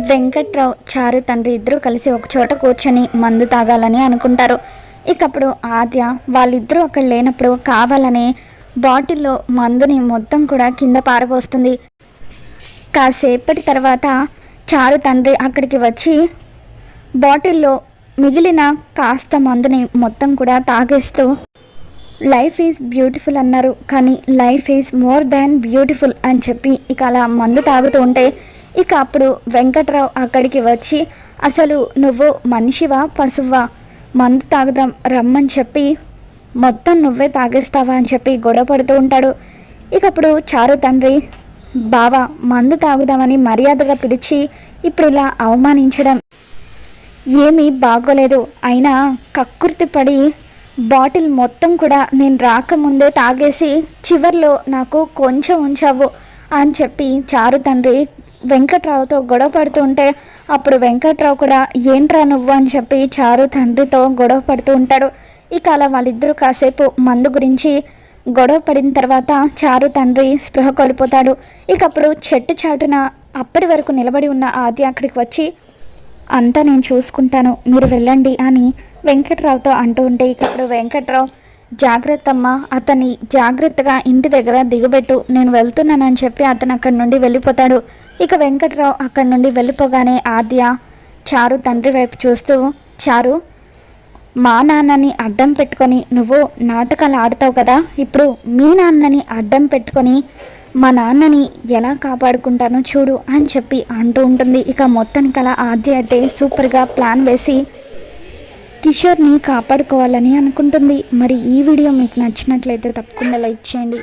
వెంకట్రావు చారు తండ్రి ఇద్దరు కలిసి ఒక చోట కూర్చొని మందు తాగాలని అనుకుంటారు. ఇకప్పుడు ఆద్య వాళ్ళిద్దరూ అక్కడ లేనప్పుడు కావాలని బాటిల్లో మందుని మొత్తం కూడా కింద పారబోస్తుంది. కాసేపటి తర్వాత చారు తండ్రి అక్కడికి వచ్చి బాటిల్లో మిగిలిన కాస్త మందుని మొత్తం కూడా తాగేస్తూ లైఫ్ ఈజ్ బ్యూటిఫుల్ అన్నారు, కానీ life is more than beautiful అని చెప్పి ఇక అలా మందు తాగుతూ ఉంటే ఇక అప్పుడు వెంకట్రావు అక్కడికి వచ్చి అసలు నువ్వు మనిషివా పశువా, మందు తాగుదాం రమ్మని చెప్పి మొత్తం నువ్వే తాగేస్తావా అని చెప్పి గొడవ పడుతూ ఉంటాడు. ఇక అప్పుడు చారు తండ్రి బావా మందు తాగుదామని మర్యాదగా పిలిచి ఇప్పుడు ఇలా అవమానించడం ఏమీ బాగోలేదు, అయినా కక్కుర్తి పడి బాటిల్ మొత్తం కూడా నేను రాకముందే తాగేసి చివర్లో నాకు కొంచెం ఉంచావు అని చెప్పి చారు తండ్రి వెంకట్రావుతో గొడవ పడుతూ ఉంటే అప్పుడు వెంకట్రావు కూడా ఏంట్రా నువ్వు అని చెప్పి చారు తండ్రితో గొడవ పడుతూ ఉంటాడు. ఇక అలా వాళ్ళిద్దరూ కాసేపు మందు గురించి గొడవ పడిన తర్వాత చారు తండ్రి స్పృహ కోల్పోతాడు. ఇక అప్పుడు చెట్టు చాటున అప్పటి వరకు నిలబడి ఉన్న ఆద్య అక్కడికి వచ్చి అంతా నేను చూసుకుంటాను మీరు వెళ్ళండి అని వెంకట్రావుతో అంటూ ఉంటే ఇక అప్పుడు వెంకట్రావు జాగ్రత్తమ్మ, అతన్ని జాగ్రత్తగా ఇంటి దగ్గర దిగబెట్టు, నేను వెళ్తున్నానని చెప్పి అతను అక్కడి నుండి వెళ్ళిపోతాడు. ఇక వెంకట్రావు అక్కడి నుండి వెళ్ళిపోగానే ఆద్య చారు తండ్రి వైపు చూస్తూ చారు మా నాన్నని అడ్డం పెట్టుకొని నువ్వు నాటకాలు ఆడతావు కదా, ఇప్పుడు మీ నాన్నని అడ్డం పెట్టుకొని మా నాన్నని ఎలా కాపాడుకుంటానో చూడు అని చెప్పి అంటూ ఉంటుంది. ఇక మొత్తానికి అలా ఆద్య అయితే సూపర్గా ప్లాన్ వేసి కిషోర్ని కాపాడుకోవాలని అనుకుంటుంది. మరి ఈ వీడియో మీకు నచ్చినట్లయితే తప్పకుండా లైక్ చేయండి.